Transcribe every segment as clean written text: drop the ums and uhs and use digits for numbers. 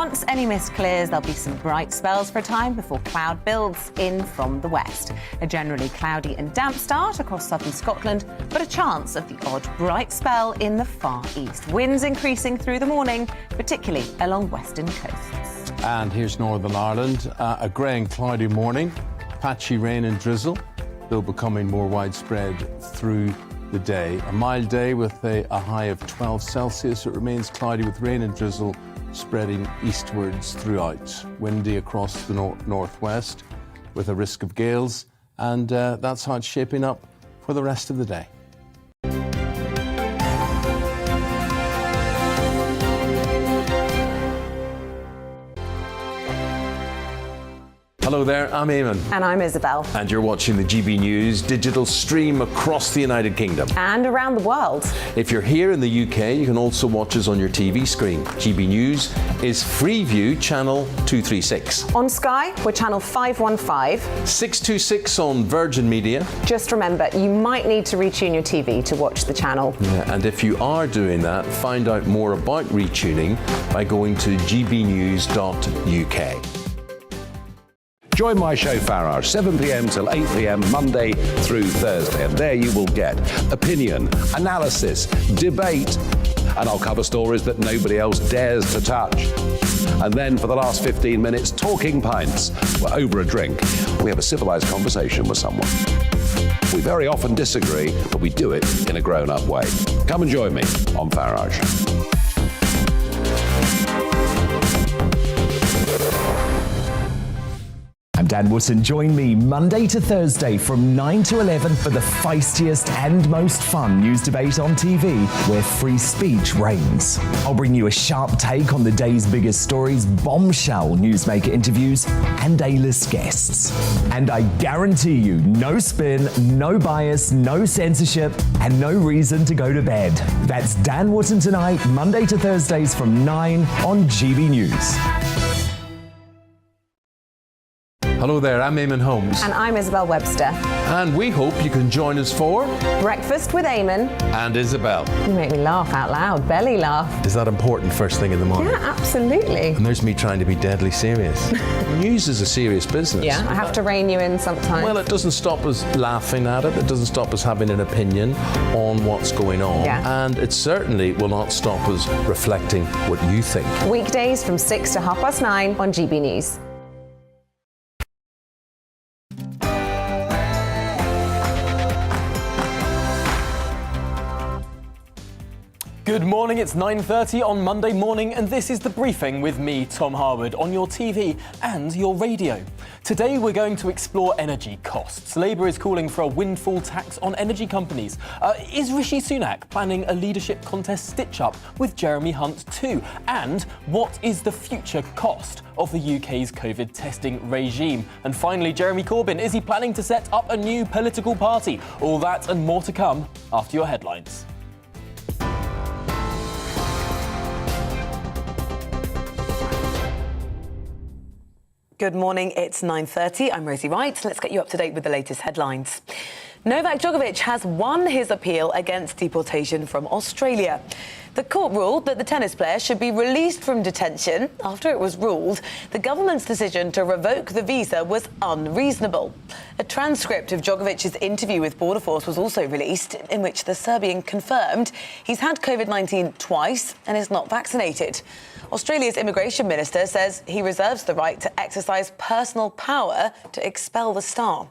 once any mist clears, there'll be some bright spells for a time before cloud builds in from the west. A generally cloudy and damp start across southern Scotland, but a chance of the odd bright spell in the far east. Winds increasing through the morning, particularly along western coasts. And here's Northern Ireland. A grey and cloudy morning, patchy rain and drizzle, though becoming more widespread through the day. A mild day with a high of 12 Celsius. It remains cloudy with rain and drizzle spreading eastwards throughout. Windy across the northwest with a risk of gales, and that's how it's shaping up for the rest of the day. Hello there, I'm Eamon. And I'm Isabel. And you're watching the GB News digital stream across the United Kingdom. And around the world. If you're here in the UK, you can also watch us on your TV screen. GB News is Freeview channel 236. On Sky, we're channel 515. 626 on Virgin Media. Just remember, you might need to retune your TV to watch the channel. Yeah, and if you are doing that, find out more about retuning by going to gbnews.uk. Join my show Farage, 7 p.m. till 8 p.m. Monday through Thursday. And there you will get opinion, analysis, debate, and I'll cover stories that nobody else dares to touch. And then for the last 15 minutes, talking pints. We're over a drink. We have a civilised conversation with someone. We very often disagree, but we do it in a grown-up way. Come and join me on Farage. I'm Dan Wootton. Join me Monday to Thursday from 9 to 11 for the feistiest and most fun news debate on TV, where free speech reigns. I'll bring you a sharp take on the day's biggest stories, bombshell newsmaker interviews, and A-list guests. And I guarantee you, no spin, no bias, no censorship, and no reason to go to bed. That's Dan Wootton tonight, Monday to Thursdays from 9 on GB News. Hello there, I'm Eamon Holmes. And I'm Isabel Webster. And we hope you can join us for Breakfast with Eamon. And Isabel. You make me laugh out loud, belly laugh. Is that important first thing in the morning? Yeah, absolutely. And there's me trying to be deadly serious. News is a serious business. Yeah, I have to rein you in sometimes. Well, it doesn't stop us laughing at it. It doesn't stop us having an opinion on what's going on. Yeah. And it certainly will not stop us reflecting what you think. Weekdays from 6 to 9:30 on GB News. Good morning, it's 9:30 on Monday morning, and this is The Briefing with me, Tom Harwood, on your TV and your radio. Today we're going to explore energy costs. Labour is calling for a windfall tax on energy companies. Is Rishi Sunak planning a leadership contest stitch-up with Jeremy Hunt too? And what is the future cost of the UK's COVID testing regime? And finally, Jeremy Corbyn, is he planning to set up a new political party? All that and more to come after your headlines. Good morning, it's 9:30. I'm Rosie Wright. Let's get you up to date with the latest headlines. Novak Djokovic has won his appeal against deportation from Australia. The court ruled that the tennis player should be released from detention after it was ruled the government's decision to revoke the visa was unreasonable. A transcript of Djokovic's interview with Border Force was also released, in which the Serbian confirmed he's had COVID-19 twice and is not vaccinated. Australia's immigration minister says he reserves the right to exercise personal power to expel the star.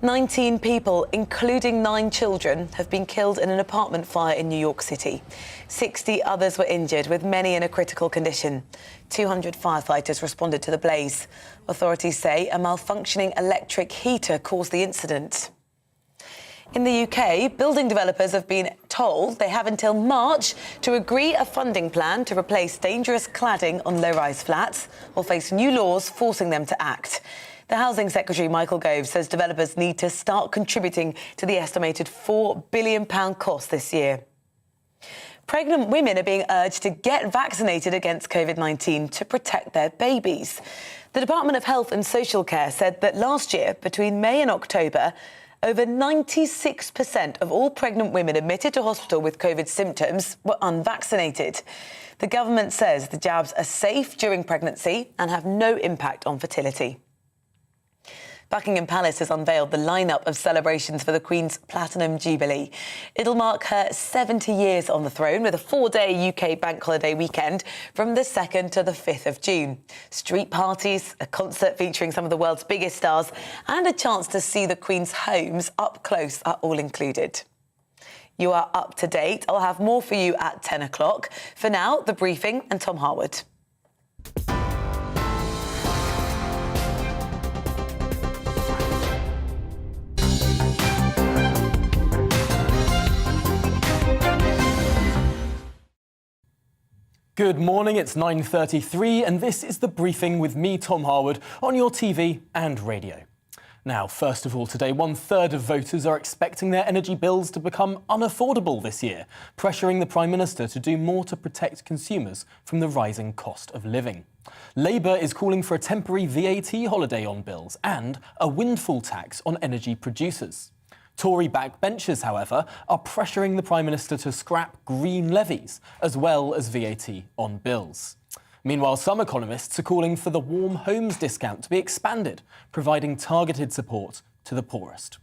19 people, including 9 children, have been killed in an apartment fire in New York City. 60 others were injured, with many in a critical condition. 200 firefighters responded to the blaze. Authorities say a malfunctioning electric heater caused the incident. In the UK, building developers have been told they have until March to agree a funding plan to replace dangerous cladding on low-rise flats or face new laws forcing them to act. The Housing Secretary, Michael Gove, says developers need to start contributing to the estimated £4 billion cost this year. Pregnant women are being urged to get vaccinated against COVID-19 to protect their babies. The Department of Health and Social Care said that last year, between May and October, Over 96% of all pregnant women admitted to hospital with COVID symptoms were unvaccinated. The government says the jabs are safe during pregnancy and have no impact on fertility. Buckingham Palace has unveiled the lineup of celebrations for the Queen's Platinum Jubilee. It'll mark her 70 years on the throne with a 4-day UK bank holiday weekend from the 2nd to the 5th of June. Street parties, a concert featuring some of the world's biggest stars and a chance to see the Queen's homes up close are all included. You are up to date. I'll have more for you at 10 o'clock. For now, The Briefing and Tom Harwood. Good morning, it's 9:33 and this is The Briefing with me, Tom Harwood, on your TV and radio. Now, first of all, today, 1/3 of voters are expecting their energy bills to become unaffordable this year, pressuring the Prime Minister to do more to protect consumers from the rising cost of living. Labour is calling for a temporary VAT holiday on bills and a windfall tax on energy producers. Tory backbenchers, however, are pressuring the Prime Minister to scrap green levies as well as VAT on bills. Meanwhile, some economists are calling for the Warm Homes discount to be expanded, providing targeted support to the poorest.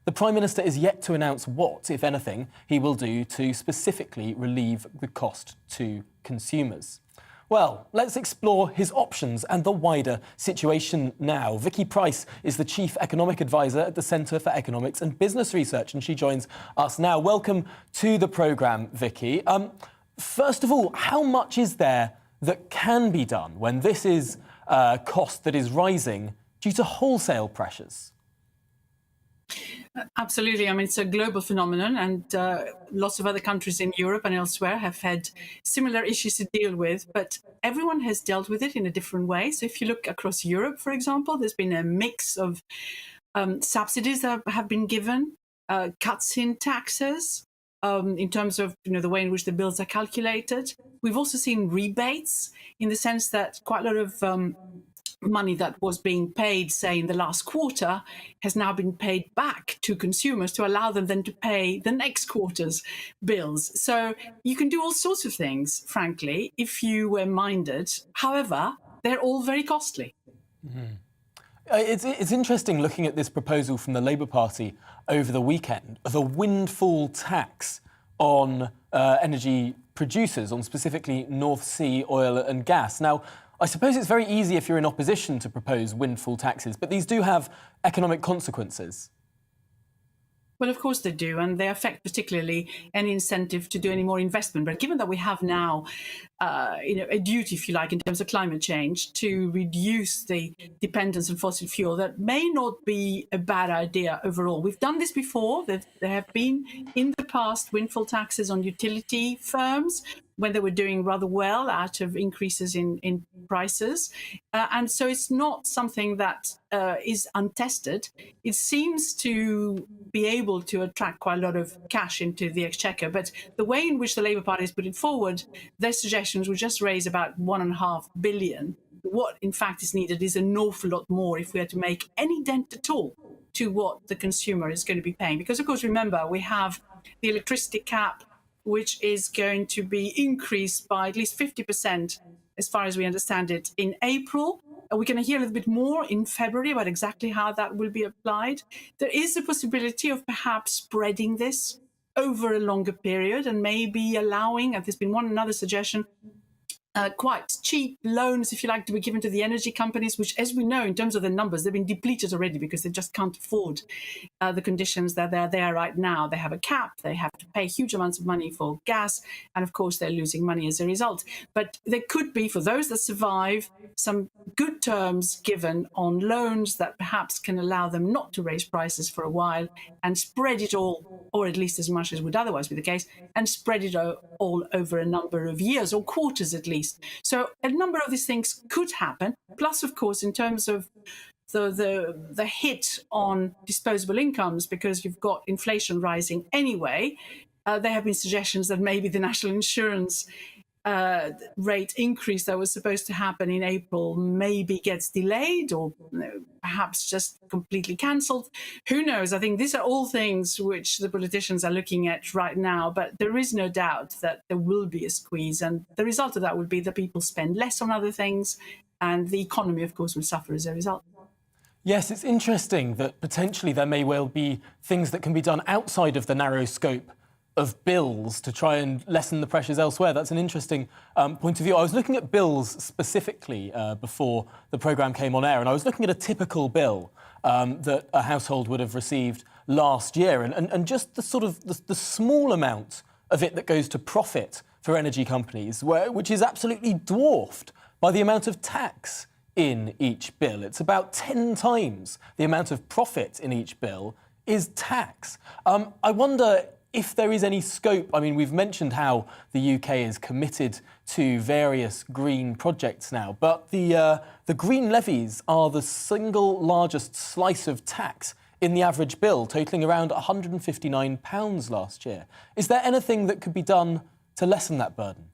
The Prime Minister is yet to announce what, if anything, he will do to specifically relieve the cost to consumers. Well, let's explore his options and the wider situation now. Vicky Price is the Chief Economic Advisor at the Centre for Economics and Business Research, and she joins us now. Welcome to the programme, Vicky. First of all, how much is there that can be done when this is a cost that is rising due to wholesale pressures? Absolutely. I mean, it's a global phenomenon, and lots of other countries in Europe and elsewhere have had similar issues to deal with, but everyone has dealt with it in a different way. So if you look across Europe, for example, there's been a mix of subsidies that have been given, cuts in taxes, in terms of the way in which the bills are calculated. We've also seen rebates in the sense that quite a lot of money that was being paid, say, in the last quarter has now been paid back to consumers to allow them then to pay the next quarter's bills. So you can do all sorts of things, frankly, if you were minded. However, they're all very costly. Mm-hmm. It's interesting looking at this proposal from the Labour Party over the weekend of a windfall tax on energy producers, on specifically North Sea oil and gas. Now, I suppose it's very easy if you're in opposition to propose windfall taxes, but these do have economic consequences. Well, of course they do, and they affect particularly any incentive to do any more investment. But given that we have now, a duty, if you like, in terms of climate change to reduce the dependence on fossil fuel, that may not be a bad idea overall. We've done this before. There have been, in the past, windfall taxes on utility firms when they were doing rather well out of increases in prices. And so it's not something that is untested. It seems to be able to attract quite a lot of cash into the exchequer. But the way in which the Labour Party has put it forward, their suggestions will just raise about £1.5 billion. What, in fact, is needed is an awful lot more if we are to make any dent at all to what the consumer is going to be paying. Because, of course, remember, we have the electricity cap, which is going to be increased by at least 50%, as far as we understand it, in April. We're going to hear a little bit more in February about exactly how that will be applied. There is a possibility of perhaps spreading this over a longer period and maybe allowing, and there's been another suggestion, quite cheap loans, if you like, to be given to the energy companies, which, as we know, in terms of the numbers, they've been depleted already because they just can't afford the conditions that they're there right now. They have a cap, they have to pay huge amounts of money for gas, and of course, they're losing money as a result. But there could be, for those that survive, some good terms given on loans that perhaps can allow them not to raise prices for a while and spread it all, or at least as much as would otherwise be the case, and spread it all over a number of years or quarters at least. So a number of these things could happen. Plus, of course, in terms of the hit on disposable incomes, because you've got inflation rising anyway, there have been suggestions that maybe the national insurance rate increase that was supposed to happen in April maybe gets delayed or perhaps just completely cancelled. Who knows? I think these are all things which the politicians are looking at right now, but there is no doubt that there will be a squeeze, and the result of that would be that people spend less on other things, and the economy, of course, will suffer as a result. Yes, it's interesting that potentially there may well be things that can be done outside of the narrow scope of bills to try and lessen the pressures elsewhere. That's an interesting point of view. I was looking at bills specifically before the programme came on air, and I was looking at a typical bill that a household would have received last year, and just the sort of the small amount of it that goes to profit for energy companies, which is absolutely dwarfed by the amount of tax in each bill. It's about 10 times the amount of profit in each bill is tax. I wonder if there is any scope. I mean, we've mentioned how the UK is committed to various green projects now, but the green levies are the single largest slice of tax in the average bill, totalling around £159 last year. Is there anything that could be done to lessen that burden?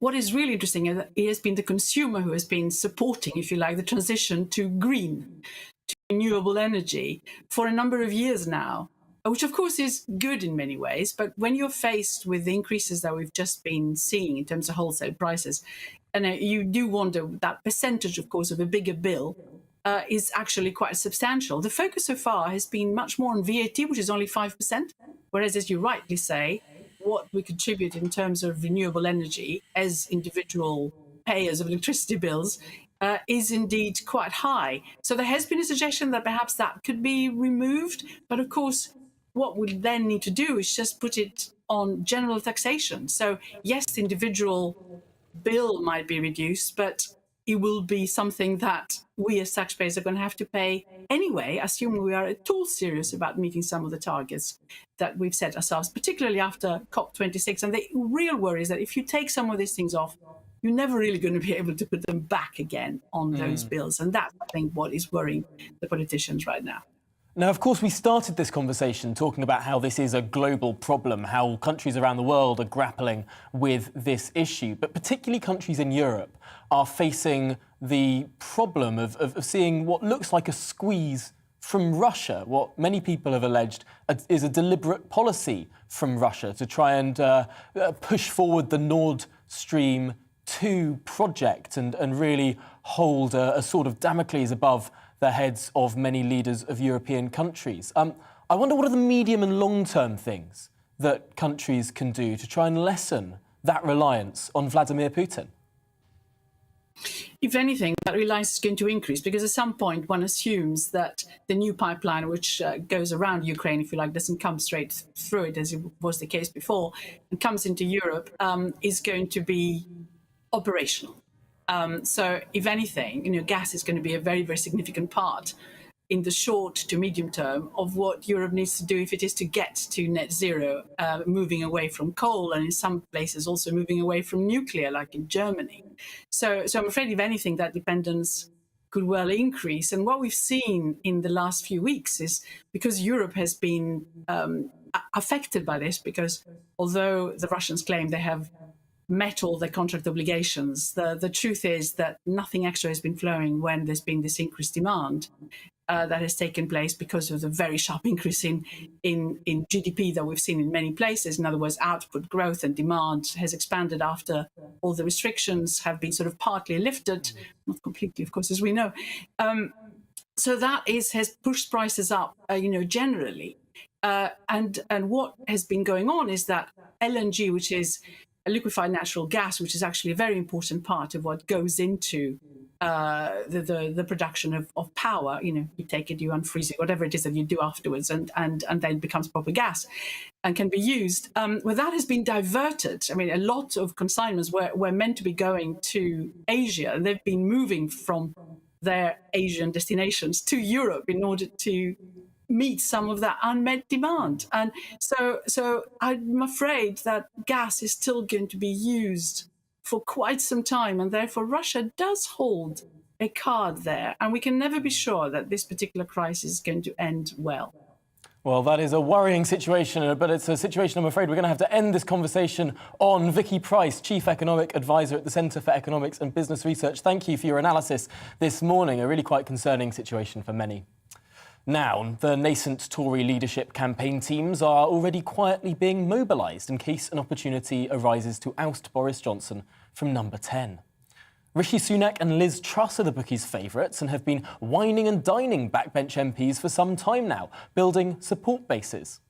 What is really interesting is that it has been the consumer who has been supporting, if you like, the transition to green, to renewable energy for a number of years now, which of course is good in many ways. But when you're faced with the increases that we've just been seeing in terms of wholesale prices, and you do wonder that percentage, of course, of a bigger bill is actually quite substantial. The focus so far has been much more on VAT, which is only 5%, whereas, as you rightly say, what we contribute in terms of renewable energy as individual payers of electricity bills is indeed quite high. So there has been a suggestion that perhaps that could be removed. But of course, what we then need to do is just put it on general taxation. So yes, the individual bill might be reduced, but it will be something that we as taxpayers are going to have to pay anyway, assuming we are at all serious about meeting some of the targets that we've set ourselves, particularly after COP26. And the real worry is that if you take some of these things off, you're never really going to be able to put them back again on those bills. And that's, I think, what is worrying the politicians right now. Now, of course, we started this conversation talking about how this is a global problem, how countries around the world are grappling with this issue, but particularly countries in Europe are facing the problem of seeing what looks like a squeeze from Russia, what many people have alleged is a deliberate policy from Russia to try and push forward the Nord Stream 2 project and really hold a sort of Damocles above the heads of many leaders of European countries. I wonder, what are the medium and long-term things that countries can do to try and lessen that reliance on Vladimir Putin? If anything, that reliance is going to increase, because at some point one assumes that the new pipeline, which goes around Ukraine, if you like, doesn't come straight through it, as it was the case before, and comes into Europe, is going to be operational. So if anything, gas is going to be a very, very significant part in the short to medium term of what Europe needs to do if it is to get to net zero, moving away from coal, and in some places also moving away from nuclear, like in Germany. So I'm afraid, if anything, that dependence could well increase. And what we've seen in the last few weeks is, because Europe has been affected by this, because although the Russians claim they have met all their contract obligations, the truth is that nothing extra has been flowing when there's been this increased demand that has taken place because of the very sharp increase in GDP that we've seen in many places. In other words, output growth and demand has expanded after all the restrictions have been sort of partly lifted, not completely, of course, as we know. So that has pushed prices up, generally. And what has been going on is that LNG, which is a liquefied natural gas, which is actually a very important part of what goes into the production of power. You take it, you unfreeze it, whatever it is that you do afterwards, and then it becomes proper gas and can be used. Well, that has been diverted. I mean, a lot of consignments were meant to be going to Asia, and they've been moving from their Asian destinations to Europe in order to meet some of that unmet demand. And so I'm afraid that gas is still going to be used for quite some time, and therefore Russia does hold a card there, and we can never be sure that this particular crisis is going to end well. Well, that is a worrying situation, but it's a situation I'm afraid we're going to have to end this conversation on. Vicky Price, Chief Economic Advisor at the Centre for Economics and Business Research. Thank you for your analysis this morning. A really quite concerning situation for many. Now, the nascent Tory leadership campaign teams are already quietly being mobilised in case an opportunity arises to oust Boris Johnson from number 10. Rishi Sunak and Liz Truss are the bookies' favourites and have been wining and dining backbench MPs for some time now, building support bases.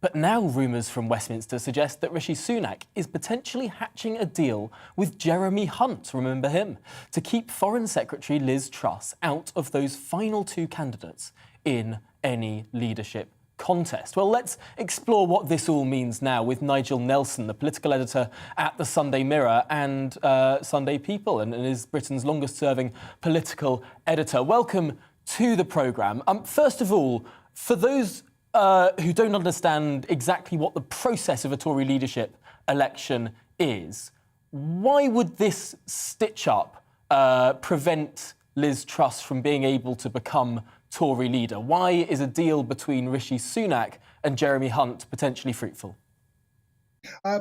But now rumours from Westminster suggest that Rishi Sunak is potentially hatching a deal with Jeremy Hunt, remember him, to keep Foreign Secretary Liz Truss out of those final two candidates in any leadership contest. Well, let's explore what this all means now with Nigel Nelson, the political editor at the Sunday Mirror and Sunday People, and is Britain's longest-serving political editor. Welcome to the programme. First of all, for those who don't understand exactly what the process of a Tory leadership election is, why would this stitch-up prevent Liz Truss from being able to become Tory leader? Why is a deal between Rishi Sunak and Jeremy Hunt potentially fruitful?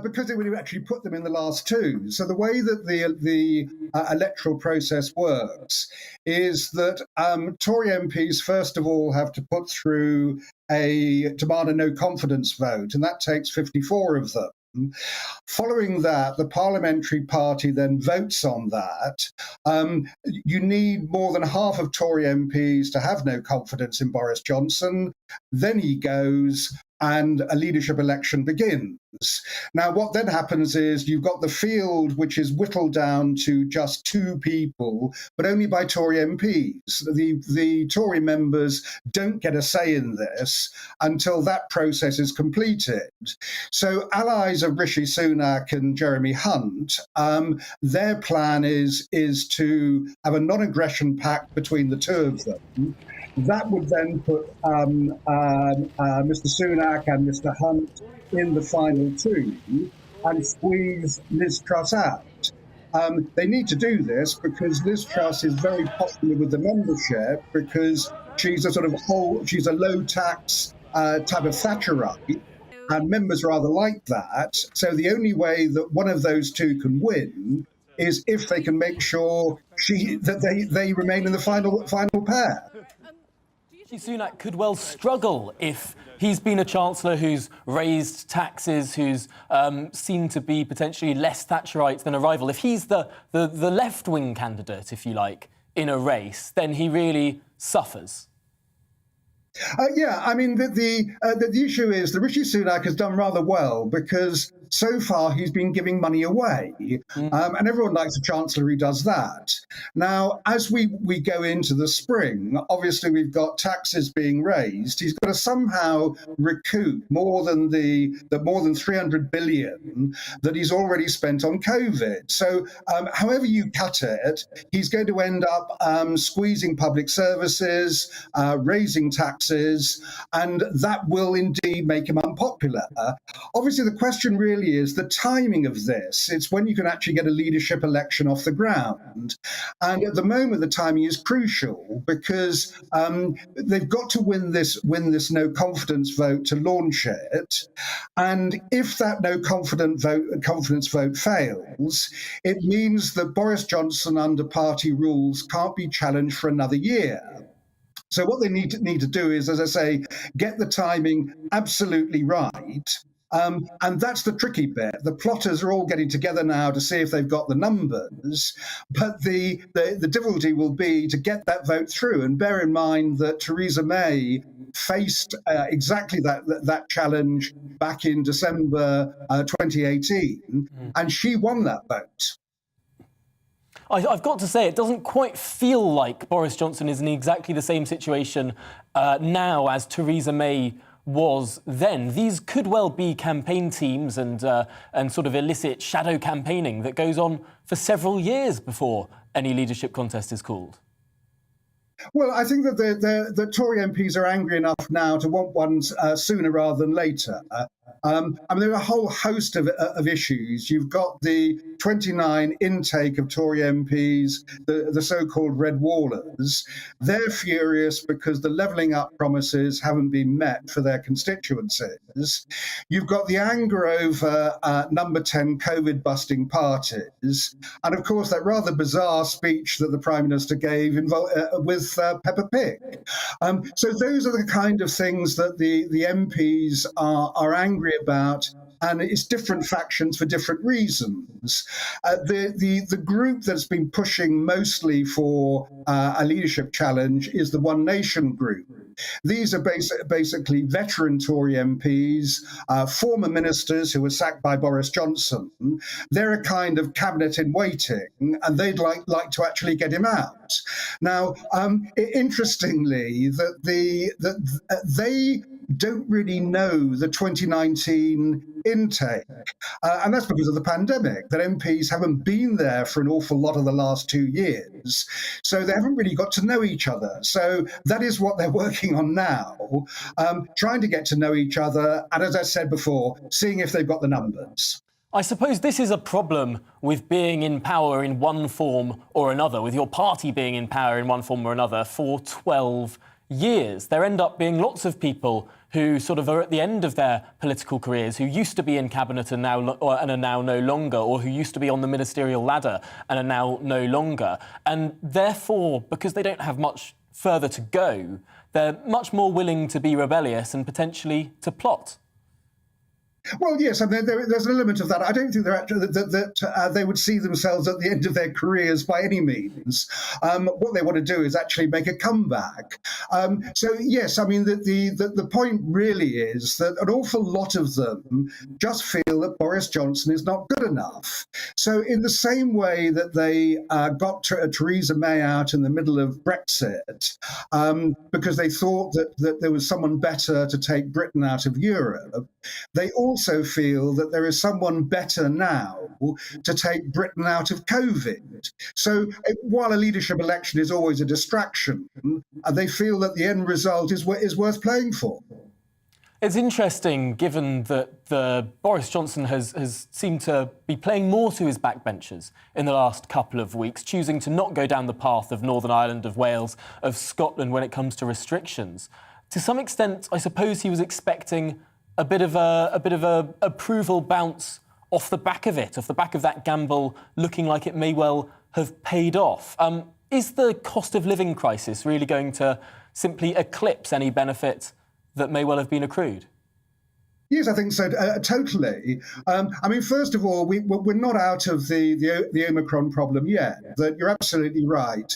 Because it would actually put them in the last two. So the way that the electoral process works is that Tory MPs, first of all, have to put through demand a no confidence vote, and that takes 54 of them. Following that, the parliamentary party then votes on that. You need more than half of Tory MPs to have no confidence in Boris Johnson. Then he goes and a leadership election begins. Now, what then happens is you've got the field, which is whittled down to just two people, but only by Tory MPs. The Tory members don't get a say in this until that process is completed. So allies of Rishi Sunak and Jeremy Hunt, their plan is to have a non-aggression pact between the two of them. That would then put Mr. Sunak and Mr. Hunt in the final two and squeeze Liz Truss out. They need to do this because Liz Truss is very popular with the membership because she's a low tax type of Thatcherite, and members rather like that. So the only way that one of those two can win is if they can make sure that they remain in the final pair. Sunak could well struggle if he's been a chancellor who's raised taxes, who's seen to be potentially less Thatcherite than a rival. If he's the left-wing candidate, if you like, in a race, then he really suffers. Yeah, I mean, the issue is that Rishi Sunak has done rather well because so far he's been giving money away, and everyone likes a chancellor who does that. Now, as we go into the spring, obviously we've got taxes being raised. He's got to somehow recoup more than 300 billion that he's already spent on COVID. So, however you cut it, he's going to end up squeezing public services, raising taxes, and that will indeed make him unpopular. Obviously, the question really is the timing of this. It's when you can actually get a leadership election off the ground. And at the moment, the timing is crucial because they've got to win this no confidence vote to launch it. And if that no confidence vote fails, it means that Boris Johnson under party rules can't be challenged for another year. So what they need to do is, as I say, get the timing absolutely right. And that's the tricky bit. The plotters are all getting together now to see if they've got the numbers, but the difficulty will be to get that vote through. And bear in mind that Theresa May faced exactly that challenge back in December 2018, and she won that vote. I've got to say, it doesn't quite feel like Boris Johnson is in exactly the same situation now as Theresa May was then. These could well be campaign teams and sort of illicit shadow campaigning that goes on for several years before any leadership contest is called. Well, I think that the Tory MPs are angry enough now to want one sooner rather than later. there are a whole host of issues. You've got the 29 intake of Tory MPs, the so-called red wallers. They're furious because the levelling up promises haven't been met for their constituencies. You've got the anger over number 10 COVID-busting parties. And of course, that rather bizarre speech that the Prime Minister gave with Peppa Pig. So those are the kind of things that the MPs are angry about, and it's different factions for different reasons. The group that's been pushing mostly for a leadership challenge is the One Nation group. These are basically veteran Tory MPs, former ministers who were sacked by Boris Johnson. They're a kind of cabinet in waiting, and they'd like to actually get him out. Now, interestingly, that they don't really know the 2019 intake. And that's because of the pandemic, that MPs haven't been there for an awful lot of the last 2 years. So they haven't really got to know each other. So that is what they're working on now, trying to get to know each other. And as I said before, seeing if they've got the numbers. I suppose this is a problem with being in power in one form or another, with your party being in power in one form or another for 12 years. There end up being lots of people who sort of are at the end of their political careers, who used to be in cabinet and are now no longer, or who used to be on the ministerial ladder and are now no longer. And therefore, because they don't have much further to go, they're much more willing to be rebellious and potentially to plot. Well, yes, I mean, there's an element of that. I don't think they're actually, that they would see themselves at the end of their careers by any means. What they want to do is actually make a comeback. So, yes, I mean, the point really is that an awful lot of them just feel that Boris Johnson is not good enough. So in the same way that they got Theresa May out in the middle of Brexit because they thought that there was someone better to take Britain out of Europe, they also feel that there is someone better now to take Britain out of COVID. So while a leadership election is always a distraction, they feel that the end result is worth playing for. It's interesting, given that Boris Johnson has seemed to be playing more to his backbenchers in the last couple of weeks, choosing to not go down the path of Northern Ireland, of Wales, of Scotland when it comes to restrictions. To some extent, I suppose he was expecting a bit of a approval bounce off the back of it, off the back of that gamble, looking like it may well have paid off. Is the cost of living crisis really going to simply eclipse any benefit that may well have been accrued? Yes, I think so, totally. I mean, first of all, we're not out of the Omicron problem yet. That you're absolutely right.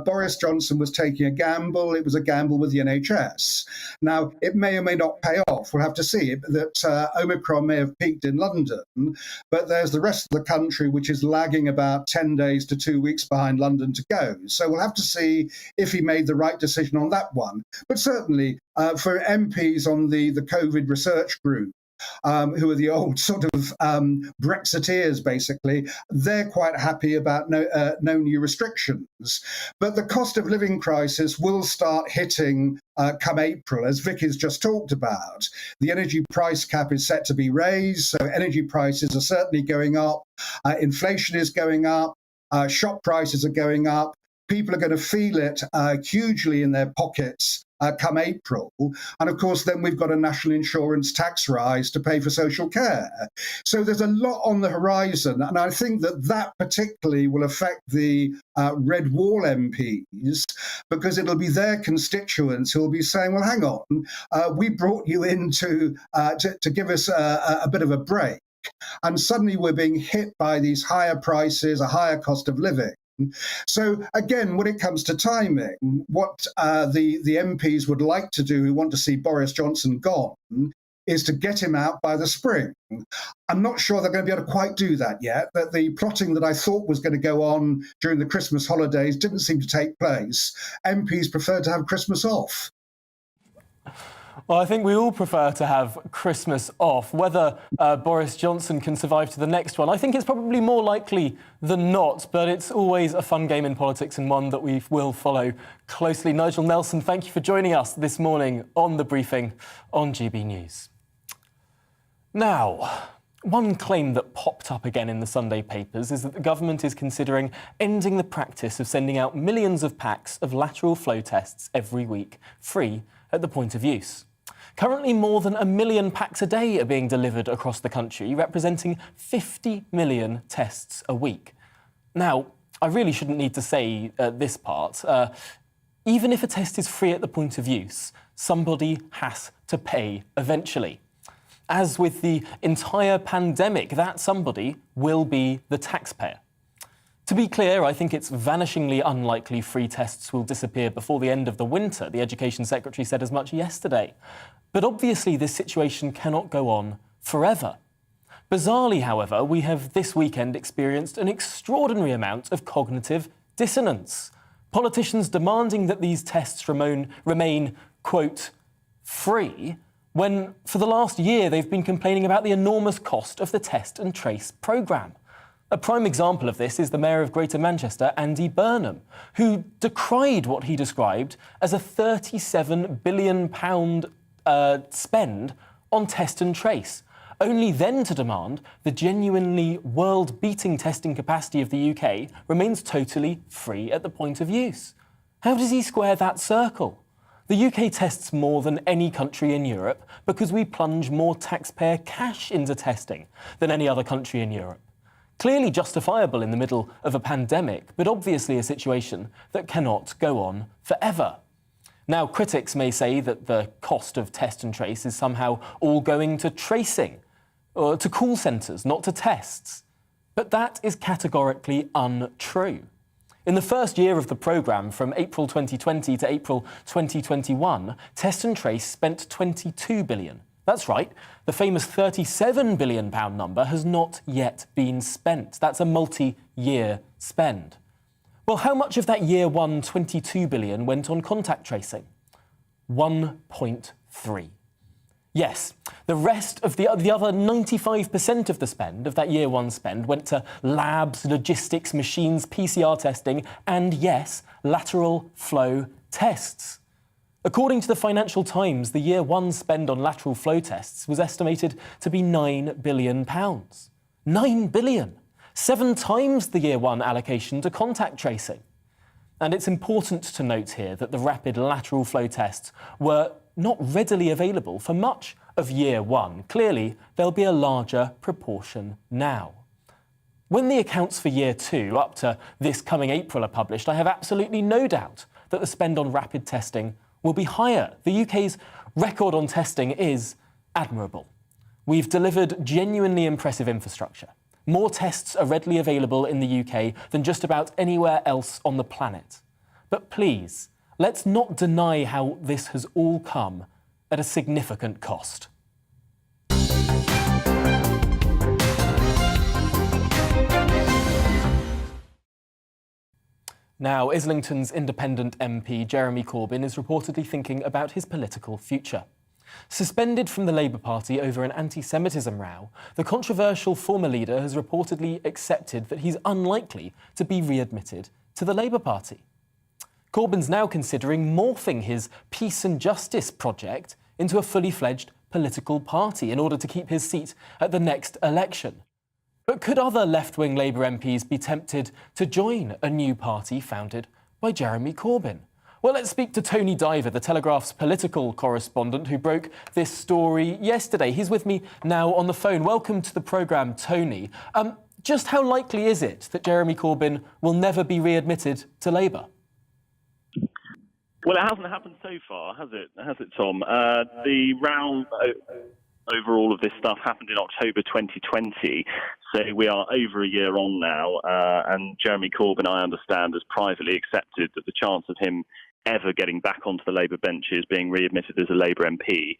Boris Johnson was taking a gamble. It was a gamble with the NHS. Now, it may or may not pay off. We'll have to see. That Omicron may have peaked in London, but there's the rest of the country, which is lagging about 10 days to 2 weeks behind London to go. So we'll have to see if he made the right decision on that one. But certainly, for MPs on the COVID research group, who are the old sort of Brexiteers, basically, they're quite happy about no new restrictions. But the cost of living crisis will start hitting come April, as Vic has just talked about. The energy price cap is set to be raised, so energy prices are certainly going up. Inflation is going up. Shop prices are going up. People are going to feel it hugely in their pockets come April. And of course, then we've got a national insurance tax rise to pay for social care. So there's a lot on the horizon. And I think that particularly will affect the Red Wall MPs, because it'll be their constituents who will be saying, well, hang on, we brought you in to give us a bit of a break. And suddenly we're being hit by these higher prices, a higher cost of living. So again, when it comes to timing, what the MPs would like to do, who want to see Boris Johnson gone, is to get him out by the spring. I'm not sure they're going to be able to quite do that yet. That the plotting that I thought was going to go on during the Christmas holidays didn't seem to take place. MPs prefer to have Christmas off. Well, I think we all prefer to have Christmas off. Whether Boris Johnson can survive to the next one, I think it's probably more likely than not, but it's always a fun game in politics and one that we will follow closely. Nigel Nelson, thank you for joining us this morning on The Briefing on GB News. Now, one claim that popped up again in the Sunday papers is that the government is considering ending the practice of sending out millions of packs of lateral flow tests every week, free at the point of use. Currently, more than 1 million packs a day are being delivered across the country, representing 50 million tests a week. Now, I really shouldn't need to say this part. Even if a test is free at the point of use, somebody has to pay eventually. As with the entire pandemic, that somebody will be the taxpayer. To be clear, I think it's vanishingly unlikely free tests will disappear before the end of the winter. The Education Secretary said as much yesterday. But obviously this situation cannot go on forever. Bizarrely, however, we have this weekend experienced an extraordinary amount of cognitive dissonance. Politicians demanding that these tests remain, quote, free, when for the last year they've been complaining about the enormous cost of the test and trace programme. A prime example of this is the Mayor of Greater Manchester, Andy Burnham, who decried what he described as a £37 billion spend on test and trace, only then to demand the genuinely world-beating testing capacity of the UK remains totally free at the point of use. How does he square that circle? The UK tests more than any country in Europe because we plunge more taxpayer cash into testing than any other country in Europe. Clearly justifiable in the middle of a pandemic, but obviously a situation that cannot go on forever. Now, critics may say that the cost of test and trace is somehow all going to tracing, or to call centres, not to tests. But that is categorically untrue. In the first year of the programme, from April 2020 to April 2021, Test and Trace spent £22 billion. That's right, the famous £37 billion number has not yet been spent. That's a multi-year spend. Well, how much of that year one £22 billion went on contact tracing? 1.3. Yes, the rest of the other 95% of the spend, of that year one spend, went to labs, logistics, machines, PCR testing, and yes, lateral flow tests. According to the Financial Times, the year one spend on lateral flow tests was estimated to be £9 billion. £9 billion! 7 times the year one allocation to contact tracing. And it's important to note here that the rapid lateral flow tests were not readily available for much of year one. Clearly, there'll be a larger proportion now. When the accounts for year two, up to this coming April, are published, I have absolutely no doubt that the spend on rapid testing will be higher. The UK's record on testing is admirable. We've delivered genuinely impressive infrastructure. More tests are readily available in the UK than just about anywhere else on the planet. But please, let's not deny how this has all come at a significant cost. Now, Islington's independent MP, Jeremy Corbyn, is reportedly thinking about his political future. Suspended from the Labour Party over an anti-Semitism row, the controversial former leader has reportedly accepted that he's unlikely to be readmitted to the Labour Party. Corbyn's now considering morphing his peace and justice project into a fully fledged political party in order to keep his seat at the next election. But could other left-wing Labour MPs be tempted to join a new party founded by Jeremy Corbyn? Well, let's speak to Tony Diver, the Telegraph's political correspondent who broke this story yesterday. He's with me now on the phone. Welcome to the programme, Tony. Just how likely is it that Jeremy Corbyn will never be readmitted to Labour? Well, it hasn't happened so far, has it, Tom? The row over all of this stuff happened in October 2020, so we are over a year on now, and Jeremy Corbyn, I understand, has privately accepted that the chance of him ever getting back onto the Labour benches, being readmitted as a Labour MP,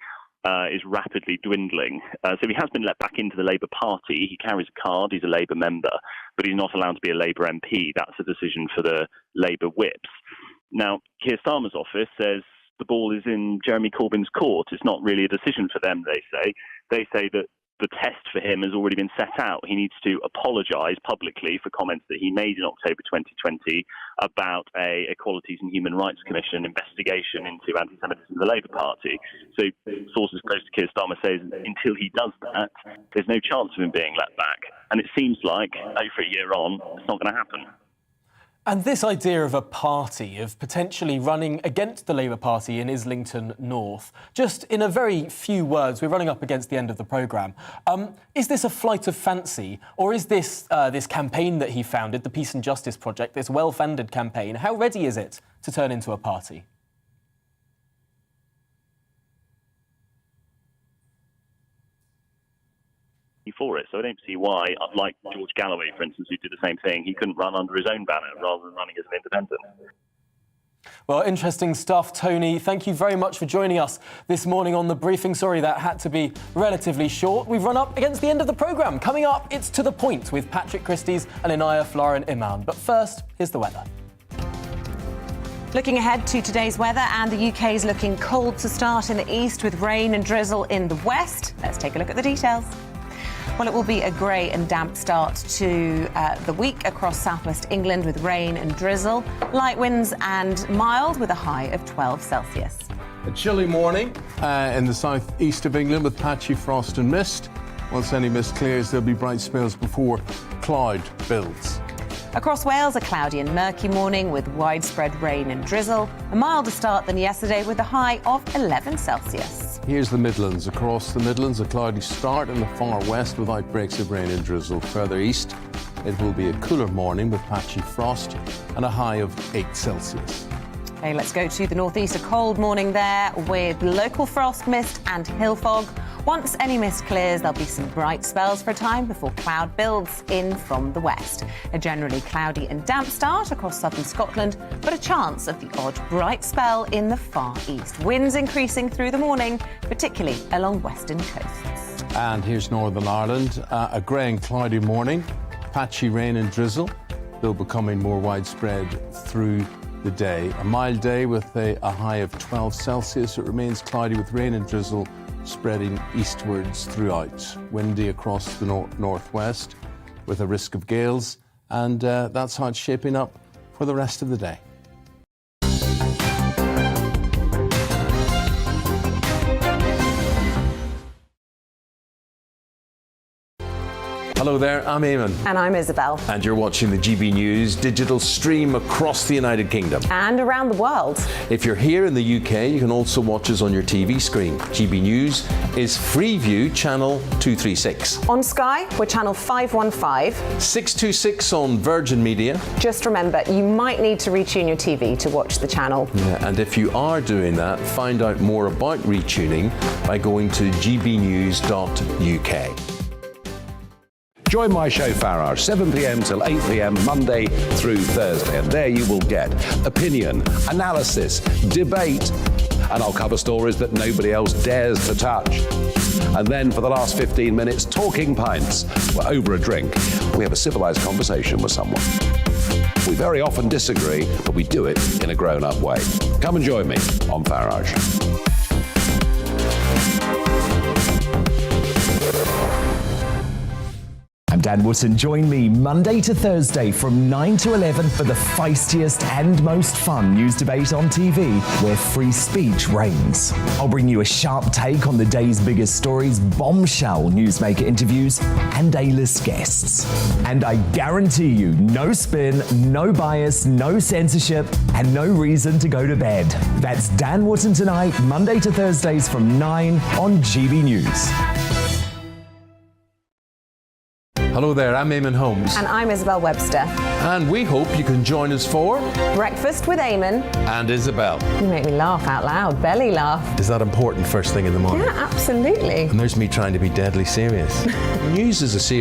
is rapidly dwindling. So he has been let back into the Labour Party. He carries a card, he's a Labour member, but he's not allowed to be a Labour MP. That's a decision for the Labour whips. Now, Keir Starmer's office says the ball is in Jeremy Corbyn's court. It's not really a decision for them, they say. They say that the test for him has already been set out. He needs to apologise publicly for comments that he made in October 2020 about a Equalities and Human Rights Commission investigation into anti-Semitism in the Labour Party. So sources close to Keir Starmer say until he does that, there's no chance of him being let back. And it seems like, over a year on, it's not going to happen. And this idea of a party, of potentially running against the Labour Party in Islington North, just in a very few words, we're running up against the end of the programme. Is this a flight of fancy, or is this this campaign that he founded, the Peace and Justice Project, this well-funded campaign, how ready is it to turn into a party? For it, so I don't see why, like George Galloway, for instance, who did the same thing, he couldn't run under his own banner rather than running as an independent. Well, interesting stuff, Tony. Thank you very much for joining us this morning on The Briefing. Sorry that had to be relatively short. We've run up against the end of the programme. Coming up, it's To The Point with Patrick Christys and Inaya Florin Iman. But first, here's the weather. Looking ahead to today's weather, and the UK is looking cold to start in the east with rain and drizzle in the west. Let's take a look at the details. Well, it will be a grey and damp start to the week across southwest England with rain and drizzle, light winds and mild with a high of 12 Celsius. A chilly morning in the southeast of England with patchy frost and mist. Once any mist clears, there'll be bright spells before cloud builds. Across Wales, a cloudy and murky morning with widespread rain and drizzle. A milder start than yesterday with a high of 11 Celsius. Here's the Midlands. Across the Midlands, a cloudy start in the far west with outbreaks of rain and drizzle. Further east, it will be a cooler morning with patchy frost and a high of 8 Celsius. Okay, let's go to the northeast. A cold morning there with local frost, mist and hill fog. Once any mist clears, there'll be some bright spells for a time before cloud builds in from the west. A generally cloudy and damp start across southern Scotland, but a chance of the odd bright spell in the far east. Winds increasing through the morning, particularly along western coasts. And here's Northern Ireland. A grey and cloudy morning, patchy rain and drizzle, though becoming more widespread through the day. A mild day with a high of 12 Celsius. It remains cloudy with rain and drizzle spreading eastwards throughout. Windy across the northwest with a risk of gales, and that's how it's shaping up for the rest of the day. Hello there, I'm Eamon. And I'm Isabel. And you're watching the GB News digital stream across the United Kingdom. And around the world. If you're here in the UK, you can also watch us on your TV screen. GB News is Freeview channel 236. On Sky, we're channel 515. 626 on Virgin Media. Just remember, you might need to retune your TV to watch the channel. Yeah, and if you are doing that, find out more about retuning by going to gbnews.uk. Join my show Farage, 7 p.m. till 8 p.m. Monday through Thursday. And there you will get opinion, analysis, debate, and I'll cover stories that nobody else dares to touch. And then for the last 15 minutes, talking pints. We're over a drink. We have a civilized conversation with someone. We very often disagree, but we do it in a grown-up way. Come and join me on Farage. I'm Dan Wootton. Join me Monday to Thursday from 9 to 11 for the feistiest and most fun news debate on TV, where free speech reigns. I'll bring you a sharp take on the day's biggest stories, bombshell newsmaker interviews, and A-list guests. And I guarantee you, no spin, no bias, no censorship, and no reason to go to bed. That's Dan Wootton tonight, Monday to Thursdays from 9 on GB News. Hello there, I'm Eamon Holmes. And I'm Isabel Webster. And we hope you can join us for Breakfast with Eamon. And Isabel. You make me laugh out loud, belly laugh. Is that important first thing in the morning? Yeah, absolutely. And there's me trying to be deadly serious. News is a serious